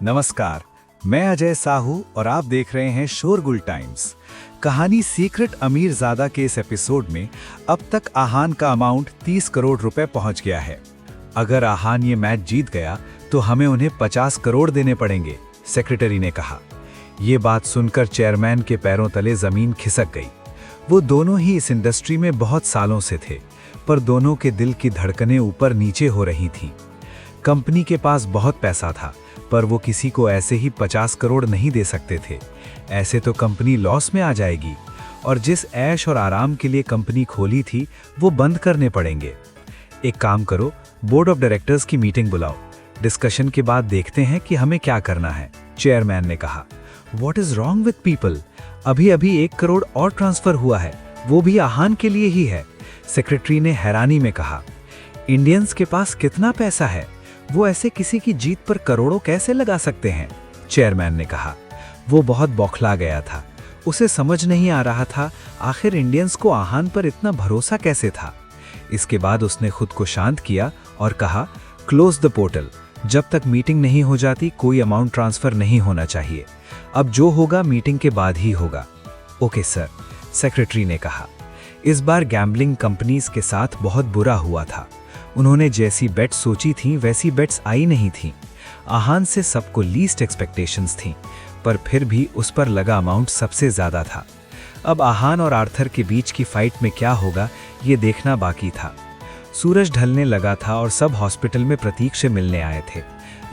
नमस्कार, मैं अजय साहू और आप देख रहे हैं शोरगुल टाइम्स। कहानी सीक्रेट अमीरजादा के इस एपिसोड में अब तक आहान का अमाउंट 30 करोड़ रुपए पहुंच गया है। अगर आहान ये मैच जीत गया तो हमें उन्हें 50 करोड़ देने पड़ेंगे, सेक्रेटरी ने कहा। ये बात सुनकर चेयरमैन के पैरों तले जमीन खिसक गई। वो दोनों ही इस इंडस्ट्री में बहुत सालों से थे, पर दोनों के दिल की धड़कनें ऊपर नीचे हो रही थीं। कंपनी के पास बहुत पैसा था, पर वो किसी को ऐसे ही 50 करोड़ नहीं दे सकते थे। ऐसे तो कंपनी लॉस में आ जाएगी और जिस ऐश और आराम के लिए कंपनी खोली थी वो बंद करने पड़ेंगे। एक काम करो, बोर्ड ऑफ डायरेक्टर्स की मीटिंग बुलाओ। डिस्कशन के बाद देखते हैं कि हमें क्या करना है, चेयरमैन ने कहा। What is wrong with people? अभी अभी 1 करोड़ और ट्रांसफर हुआ है, वो भी आहान के लिए ही है, सेक्रेटरी ने हैरानी में कहा। इंडियंस के पास कितना पैसा है, वो ऐसे किसी की जीत पर करोड़ों कैसे लगा सकते हैं, चेयरमैन ने कहा। वो बहुत बौखला गया था। उसे समझ नहीं आ रहा था आखिर इंडियंस को आहान पर इतना भरोसा कैसे था। इसके बाद उसने खुद को शांत किया और कहा, क्लोज द पोर्टल। जब तक मीटिंग नहीं हो जाती कोई अमाउंट ट्रांसफर नहीं होना चाहिए। अब जो होगा मीटिंग के बाद ही होगा। ओके सर, सेक्रेटरी ने कहा। इस बार गैम्बलिंग कंपनीज के साथ बहुत बुरा हुआ था। उन्होंने जैसी बेट्स सोची थीं वैसी बेट्स आई नहीं थीं। आहान से सबको लीस्ट एक्सपेक्टेशंस थीं, पर फिर भी उस पर लगा अमाउंट सबसे ज़्यादा था। अब आहान और आर्थर के बीच की फाइट में क्या होगा ये देखना बाकी था। सूरज ढलने लगा था और सब हॉस्पिटल में प्रतीक से मिलने आए थे।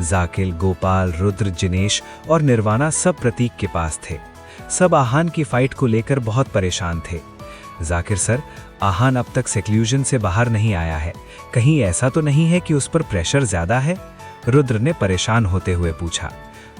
जाकिर, गोपाल, रुद्र, जिनेश और निर्वाणा सब प्रतीक के पास थे। सब आहान की फाइट को लेकर बहुत परेशान थे। जाकिर सर, आहान अब तक सेक्लूजन से बाहर नहीं आया है, कहीं ऐसा तो नहीं है कि उस पर प्रेशर ज्यादा है? रुद्र ने परेशान होते हुए पूछा।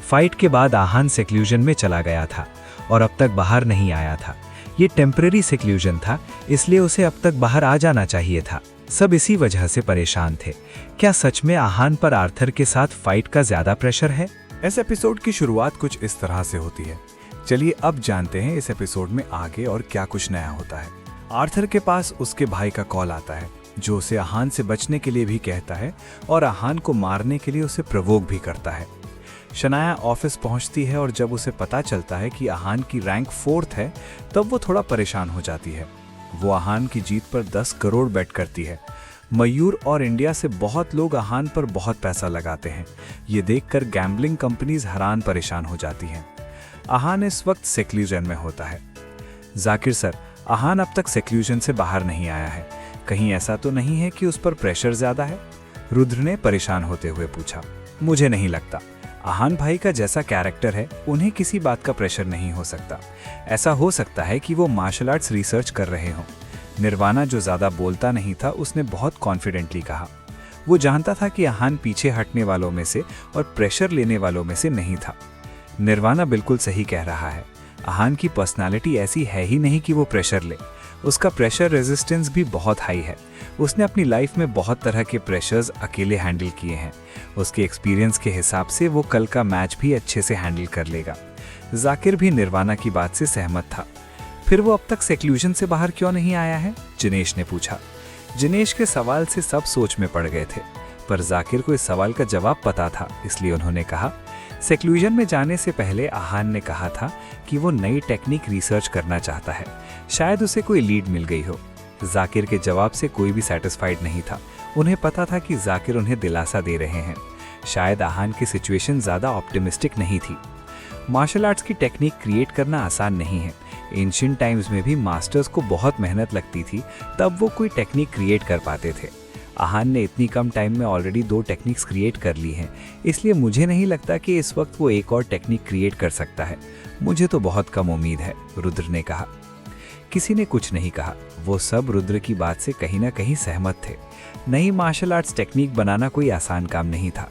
फाइट के बाद आहान सेक्लूजन में चला गया था और अब तक बाहर नहीं आया था। ये टेम्परेरी सेक्लूजन था, इसलिए उसे अब तक बाहर आ जाना चाहिए था। सब इसी वजह से परेशान थे। क्या सच में आहान पर आर्थर के साथ फाइट का ज्यादा प्रेशर है? इस एपिसोड की शुरुआत कुछ इस तरह से होती है। चलिए अब जानते हैं इस एपिसोड में आगे और क्या कुछ नया होता है। आर्थर के पास उसके भाई का कॉल आता है, जो उसे आहान से बचने के लिए भी कहता है और आहान को मारने के लिए उसे प्रवोक भी करता है। शनाया ऑफिस पहुंचती है और जब उसे पता चलता है कि आहान की रैंक 4th है, तब वो थोड़ा परेशान हो जाती है। वो आहान की जीत पर 10 करोड़ बेट करती है। मयूर और इंडिया से बहुत लोग आहान पर बहुत पैसा लगाते हैं। ये देखकर गैम्बलिंग कंपनीज हैरान परेशान हो जाती हैं। आहान इस वक्त सेक्लूजन में होता है। जाकिर सर, आहान अब तक सेक्लूजन से बाहर नहीं आया है, कहीं ऐसा तो नहीं है कि उस पर प्रेशर ज्यादा है? रुद्र ने परेशान होते हुए पूछा। मुझे नहीं लगता। आहान भाई का जैसा कैरेक्टर है, उन्हें किसी बात का प्रेशर नहीं हो सकता। ऐसा हो सकता है कि वो मार्शल आर्ट्स रिसर्च कर रहे हों। निर्वाणा, जो ज्यादा बोलता नहीं था, उसने बहुत कॉन्फिडेंटली कहा। वो जानता था कि आहान पीछे हटने वालों में से और प्रेशर लेने वालों में से नहीं था। निर्वाणा बिल्कुल सही कह रहा है। आहान की पर्सनालिटी ऐसी है ही नहीं कि वो प्रेशर ले। उसका प्रेशर रेजिस्टेंस भी बहुत हाई है। उसने अपनी लाइफ में बहुत तरह के प्रेशर्स अकेले हैंडल किए हैं। उसके एक्सपीरियंस के हिसाब से वो कल का मैच भी अच्छे से हैंडल कर लेगा। जाकिर भी निर्वाणा की बात से सहमत था। फिर वो अब तक सेक्लूजन से बाहर क्यों नहीं आया है? जिनेश ने पूछा। जिनेश के सवाल से सब सोच में पड़ गए थे, पर जाकिर को इस सवाल का जवाब पता था, इसलिए उन्होंने कहा, सेक्लूजन में जाने से पहले आहान ने कहा था कि वो नई टेक्निक रिसर्च करना चाहता है। शायद उसे कोई लीड मिल गई हो। जाकिर के जवाब से कोई भी सेटिस्फाइड नहीं था। उन्हें पता था कि जाकिर उन्हें दिलासा दे रहे हैं। शायद आहान की सिचुएशन ज़्यादा ऑप्टिमिस्टिक नहीं थी। मार्शल आर्ट्स की टेक्निक क्रिएट करना आसान नहीं है। एंशिएंट टाइम्स में भी मास्टर्स को बहुत मेहनत लगती थी, तब वो कोई टेक्निक क्रिएट कर पाते थे। आहान ने इतनी कम टाइम में ऑलरेडी 2 टेक्निक्स क्रिएट कर ली हैं, इसलिए मुझे नहीं लगता कि इस वक्त वो एक और टेक्निक क्रिएट कर सकता है। मुझे तो बहुत कम उम्मीद है, रुद्र ने कहा। किसी ने कुछ नहीं कहा। वो सब रुद्र की बात से कहीं ना कहीं सहमत थे। नई मार्शल आर्ट्स टेक्निक बनाना कोई आसान काम नहीं था।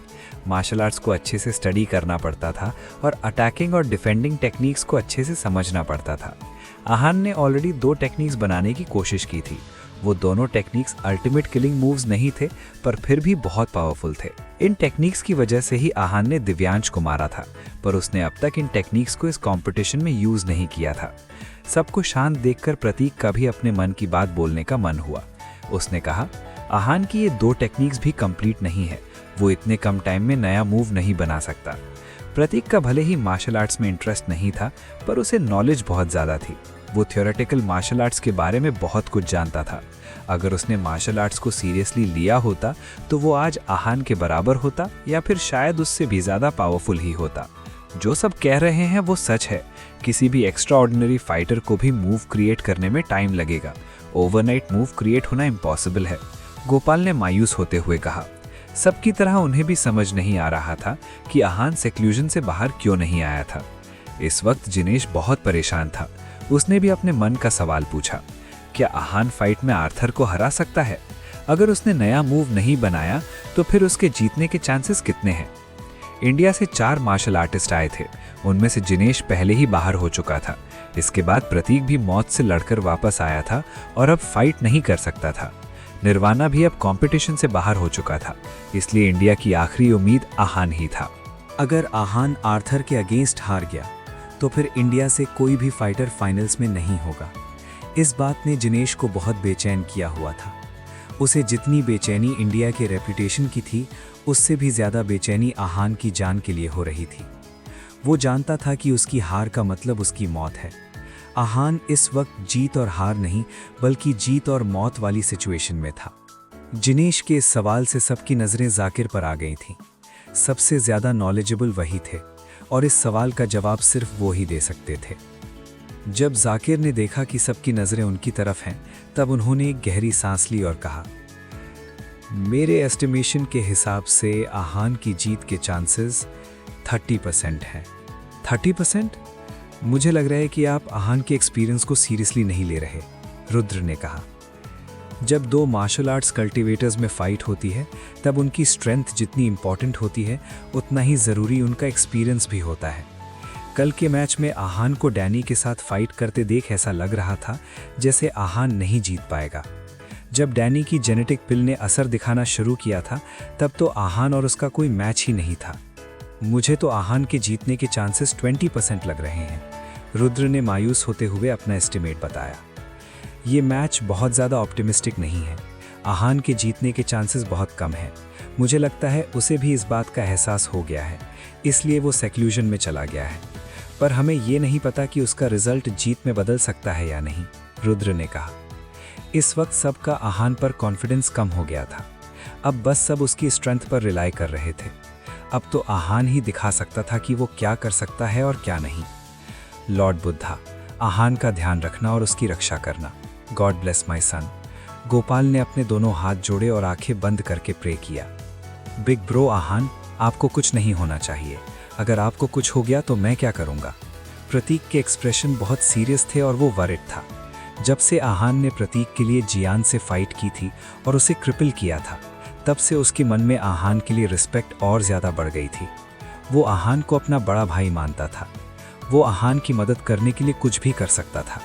मार्शल आर्ट्स को अच्छे से स्टडी करना पड़ता था और अटैकिंग और डिफेंडिंग टेक्निक्स को अच्छे से समझना पड़ता था। आहान ने ऑलरेडी 2 टेक्निक्स बनाने की कोशिश की थी। वो दोनों टेक्निक्स अल्टीमेट किलिंग मूव्स नहीं थे, पर फिर भी बहुत पावरफुल थे। इन टेक्निक्स की वजह से ही आहान ने दिव्यांश को मारा था, पर उसने अब तक इन टेक्निक्स को इस कंपटीशन में यूज नहीं किया था। सबको शांत देखकर प्रतीक का भी अपने मन की बात बोलने का मन हुआ। उसने कहा, आहान की ये 2 टेक्निक्स भी कंप्लीट नहीं है। वो इतने कम टाइम में नया मूव नहीं बना सकता। प्रतीक का भले ही मार्शल आर्ट्स में इंटरेस्ट नहीं था, पर उसे नॉलेज बहुत ज़्यादा थी। वो थियोरेटिकल मार्शल आर्ट्स के बारे में बहुत कुछ जानता था। अगर उसने मार्शल आर्ट्स को सीरियसली लिया होता तो वो आज आहान के बराबर होता या फिर शायद उससे भी ज़्यादा पावरफुल ही होता। जो सब कह रहे हैं वो सच है। किसी भी एक्स्ट्रा ऑर्डिनरी फाइटर को भी मूव क्रिएट करने में टाइम लगेगा। ओवरनाइट मूव क्रिएट होना इम्पॉसिबल है, गोपाल ने मायूस होते हुए कहा। सबकी तरह उन्हें भी समझ नहीं आ रहा था कि आहान सेक्लूजन से बाहर क्यों नहीं आया था। इस वक्त जिनेश बहुत परेशान था। उसने भी अपने मन का सवाल पूछा, क्या आहान फाइट में आर्थर को हरा सकता है? अगर उसने नया मूव नहीं बनाया तो फिर उसके जीतने के चांसेस कितने हैं? इंडिया से 4 मार्शल आर्टिस्ट आए थे। उनमें से जिनेश पहले ही बाहर हो चुका था। इसके बाद प्रतीक भी मौत से लड़कर वापस आया था और अब फाइट नहीं कर सकता था। निर्वाणा भी अब कंपटीशन से बाहर हो चुका था, इसलिए इंडिया की आखिरी उम्मीद आहान ही था। अगर आहान आर्थर के अगेंस्ट हार गया तो फिर इंडिया से कोई भी फाइटर फाइनल्स में नहीं होगा। इस बात ने जिनेश को बहुत बेचैन किया हुआ था। उसे जितनी बेचैनी इंडिया के रेपुटेशन की थी, उससे भी ज़्यादा बेचैनी आहान की जान के लिए हो रही थी। वो जानता था कि उसकी हार का मतलब उसकी मौत है। आहान इस वक्त जीत और हार नहीं, बल्कि जीत और मौत वाली सिचुएशन में था। जिनेश के इस सवाल से सबकी नज़रें जाकिर पर आ गई थीं। सबसे ज़्यादा नॉलेजेबल वही थे और इस सवाल का जवाब सिर्फ वो ही दे सकते थे। जब जाकिर ने देखा कि सबकी नज़रें उनकी तरफ हैं, तब उन्होंने एक गहरी सांस ली और कहा, मेरे एस्टिमेशन के हिसाब से आहान की जीत के चांसेस 30% हैं। 30%? मुझे लग रहा है कि आप आहान के एक्सपीरियंस को सीरियसली नहीं ले रहे, रुद्र ने कहा। जब 2 मार्शल आर्ट्स कल्टिवेटर्स में फाइट होती है, तब उनकी स्ट्रेंथ जितनी इंपॉर्टेंट होती है, उतना ही ज़रूरी उनका एक्सपीरियंस भी होता है। कल के मैच में आहान को डैनी के साथ फाइट करते देख ऐसा लग रहा था जैसे आहान नहीं जीत पाएगा। जब डैनी की जेनेटिक पिल ने असर दिखाना शुरू किया था, तब तो आहान और उसका कोई मैच ही नहीं था। मुझे तो आहान के जीतने के चांसेस 20% लग रहे हैं, रुद्र ने मायूस होते हुए अपना एस्टिमेट बताया। ये मैच बहुत ज़्यादा ऑप्टिमिस्टिक नहीं है। आहान के जीतने के चांसेस बहुत कम हैं। मुझे लगता है उसे भी इस बात का एहसास हो गया है, इसलिए वो सेक्लूजन में चला गया है। पर हमें ये नहीं पता कि उसका रिजल्ट जीत में बदल सकता है या नहीं, रुद्र ने कहा। इस वक्त सबका आहान पर कॉन्फिडेंस कम हो गया था। अब बस सब उसकी स्ट्रेंथ पर रिलाई कर रहे थे। अब तो आहान ही दिखा सकता था कि वो क्या कर सकता है और क्या नहीं। लॉर्ड बुद्धा, आहान का ध्यान रखना और उसकी रक्षा करना। गॉड ब्लेस माई सन। गोपाल ने अपने दोनों हाथ जोड़े और आंखें बंद करके प्रे किया। बिग ब्रो आहान, आपको कुछ नहीं होना चाहिए। अगर आपको कुछ हो गया तो मैं क्या करूंगा? प्रतीक के एक्सप्रेशन बहुत सीरियस थे और वो वरिड था। जब से आहान ने प्रतीक के लिए जियान से फाइट की थी और उसे क्रिपल किया था, तब से उसके मन में आहान के लिए रिस्पेक्ट और ज़्यादा बढ़ गई थी। वो आहान को अपना बड़ा भाई मानता था। वो आहान की मदद करने के लिए कुछ भी कर सकता था,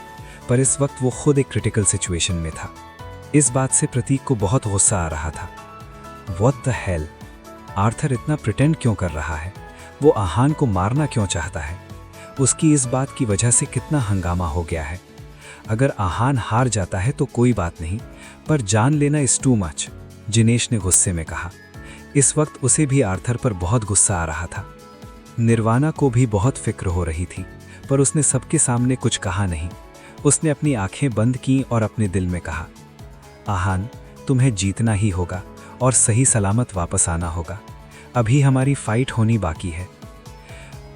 पर इस वक्त वो खुद एक क्रिटिकल सिचुएशन में था। इस बात से प्रतीक को बहुत गुस्सा आ रहा था। What the hell? आर्थर इतना प्रिटेंड क्यों कर रहा है? वो आहान को मारना क्यों चाहता है? उसकी इस बात की वजह से कितना हंगामा हो गया है। अगर आहान हार जाता है तो कोई बात नहीं, पर जान लेना इज टू मच, जिनेश ने गुस्से में कहा। इस वक्त उसे भी आर्थर पर बहुत गुस्सा आ रहा था। निर्वाणा को भी बहुत फिक्र हो रही थी, पर उसने सबके सामने कुछ कहा नहीं। उसने अपनी आंखें बंद की और अपने दिल में कहा, आहान, तुम्हें जीतना ही होगा और सही सलामत वापस आना होगा। अभी हमारी फाइट होनी बाकी है।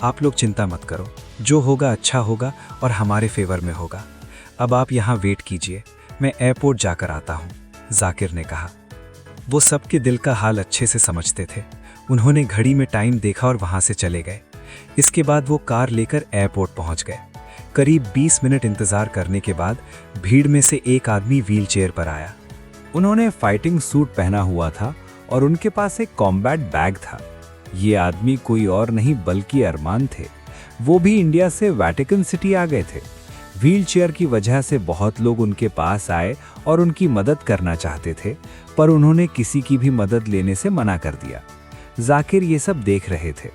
आप लोग चिंता मत करो, जो होगा अच्छा होगा और हमारे फेवर में होगा। अब आप यहाँ वेट कीजिए, मैं एयरपोर्ट जाकर आता हूँ, जाकिर ने कहा। वो सबके दिल का हाल अच्छे से समझते थे। उन्होंने घड़ी में टाइम देखा और वहाँ से चले गए। इसके बाद वो कार लेकर एयरपोर्ट पहुँच गए। करीब 20 मिनट इंतज़ार करने के बाद भीड़ में से एक आदमी व्हीलचेयर पर आया। उन्होंने फाइटिंग सूट पहना हुआ था और उनके पास एक कॉम्बैट बैग था। ये आदमी कोई और नहीं बल्कि अरमान थे। वो भी इंडिया से वेटिकन सिटी आ गए थे। व्हीलचेयर की वजह से बहुत लोग उनके पास आए और उनकी मदद करना चाहते थे, पर उन्होंने किसी की भी मदद लेने से मना कर दिया। जाकिर ये सब देख रहे थे।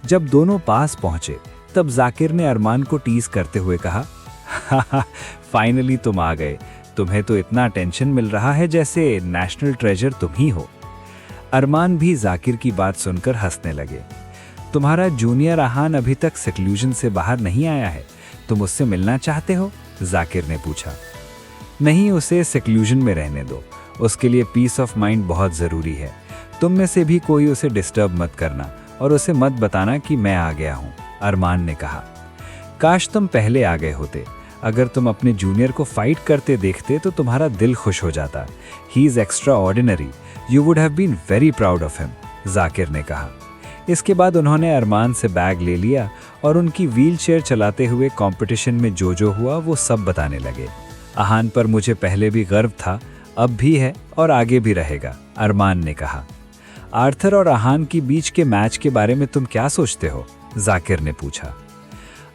जब दोनों पास पहुंचे, तब जाकिर ने अरमान को टीज करते हुए कहा, फाइनली तुम आ गए। तुम्हें तो इतना टेंशन मिल रहा है जैसे नेशनल ट्रेजर तुम ही हो। अरमान भी जाकिर की बात सुनकर हंसने लगे। तुम्हारा जूनियर आहान अभी तक सेक्लूजन से बाहर नहीं आया है, तुम उससे मिलना चाहते हो? जाकिर ने पूछा। नहीं, उसे सेक्लूजन में रहने दो, उसके लिए पीस ऑफ माइंड बहुत ज़रूरी है। तुम में से भी कोई उसे डिस्टर्ब मत करना और उसे मत बताना कि मैं आ गया हूँ, अरमान ने कहा। काश तुम पहले आ गए होते। अगर तुम अपने जूनियर को फाइट करते देखते तो तुम्हारा दिल खुश हो जाता। He is extraordinary, you would have been very proud of him, Zakir ने कहा। इसके बाद उन्होंने अरमान से बैग ले लिया और उनकी व्हीलचेयर चलाते हुए कंपटीशन में जो हुआ वो सब बताने लगे। आहान पर मुझे पहले भी गर्व था, अब भी है और आगे भी रहेगा, अरमान ने कहा। आर्थर और आहान के बीच के मैच के बारे में तुम क्या सोचते हो? जाकिर ने पूछा।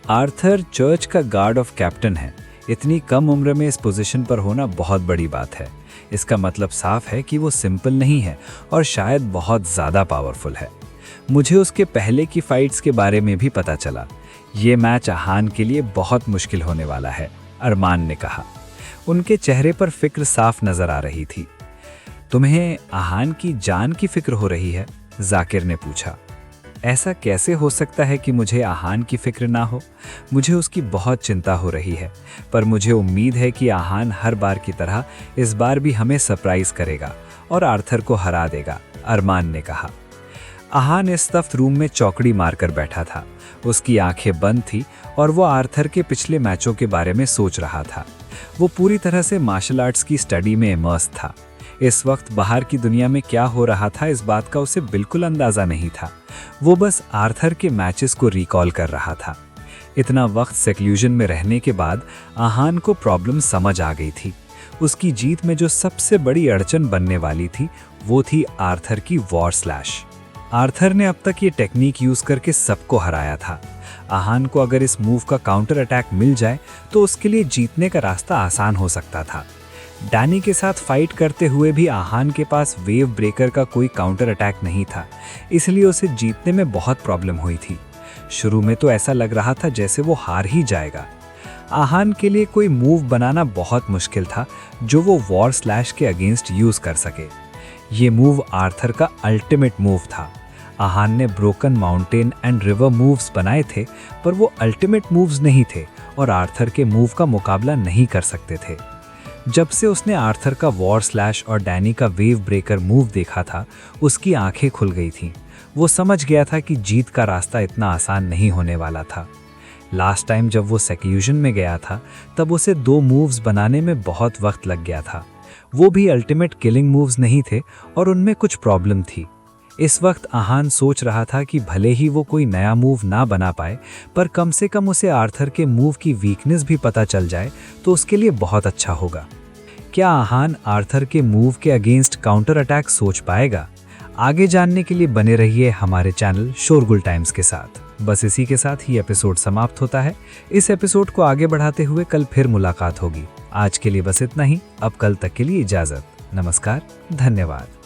आर्थर चर्च का गार्ड ऑफ कैप्टन है। इतनी कम उम्र में इस पोजीशन पर होना बहुत बड़ी बात है। इसका मतलब साफ है कि वो सिंपल नहीं है और शायद बहुत ज़्यादा पावरफुल है। मुझे उसके पहले की फाइट्स के बारे में भी पता चला। ये मैच आहान के लिए बहुत मुश्किल होने वाला है, अरमान ने कहा। उनके चेहरे पर फिक्र साफ नजर आ रही थी। तुम्हें आहान की जान की फिक्र हो रही है? जाकिर ने पूछा। ऐसा कैसे हो सकता है कि मुझे आहान की फिक्र ना हो? मुझे उसकी बहुत चिंता हो रही है, पर मुझे उम्मीद है कि आहान हर बार की तरह इस बार भी हमें सरप्राइज करेगा और आर्थर को हरा देगा, अरमान ने कहा। आहान इस तफ्त रूम में चौकड़ी मारकर बैठा था। उसकी आंखें बंद थी और वो आर्थर के पिछले मैचों के बारे में सोच रहा था। वो पूरी तरह से मार्शल आर्ट्स की स्टडी में इमर्स था। इस वक्त बाहर की दुनिया में क्या हो रहा था इस बात का उसे बिल्कुल अंदाज़ा नहीं था। वो बस आर्थर के मैचेस को रिकॉल कर रहा था। इतना वक्त सेक्लूजन में रहने के बाद आहान को प्रॉब्लम समझ आ गई थी। उसकी जीत में जो सबसे बड़ी अड़चन बनने वाली थी वो थी आर्थर की वॉर स्लैश। आर्थर ने अब तक ये टेक्निक यूज़ करके सबको हराया था। आहान को अगर इस मूव का काउंटर अटैक मिल जाए तो उसके लिए जीतने का रास्ता आसान हो सकता था। डैनी के साथ फाइट करते हुए भी आहान के पास वेव ब्रेकर का कोई काउंटर अटैक नहीं था, इसलिए उसे जीतने में बहुत प्रॉब्लम हुई थी। शुरू में तो ऐसा लग रहा था जैसे वो हार ही जाएगा। आहान के लिए कोई मूव बनाना बहुत मुश्किल था जो वो वॉर स्लैश के अगेंस्ट यूज़ कर सके। ये मूव आर्थर का अल्टीमेट मूव था। आहान ने broken mountain and river moves बनाए थे, पर वो अल्टीमेट मूव्स नहीं थे और आर्थर के मूव का मुकाबला नहीं कर सकते थे। जब से उसने आर्थर का वॉर स्लैश और डैनी का वेव ब्रेकर मूव देखा था, उसकी आंखें खुल गई थीं। वो समझ गया था कि जीत का रास्ता इतना आसान नहीं होने वाला था। लास्ट टाइम जब वो सेक्लूजन में गया था तब उसे 2 मूव्स बनाने में बहुत वक्त लग गया था। वो भी अल्टीमेट किलिंग मूव्स नहीं थे और उनमें कुछ प्रॉब्लम थी। इस वक्त आहान सोच रहा था कि भले ही वो कोई नया मूव ना बना पाए, पर कम से कम उसे आर्थर के मूव की वीकनेस भी पता चल जाए तो उसके लिए बहुत अच्छा होगा। क्या आहान आर्थर के मूव के अगेंस्ट काउंटर अटैक सोच पाएगा? आगे जानने के लिए बने रहिए हमारे चैनल शोरगुल टाइम्स के साथ। बस इसी के साथ ही एपिसोड समाप्त होता है। इस एपिसोड को आगे बढ़ाते हुए कल फिर मुलाकात होगी। आज के लिए बस इतना ही। अब कल तक के लिए इजाजत। नमस्कार, धन्यवाद।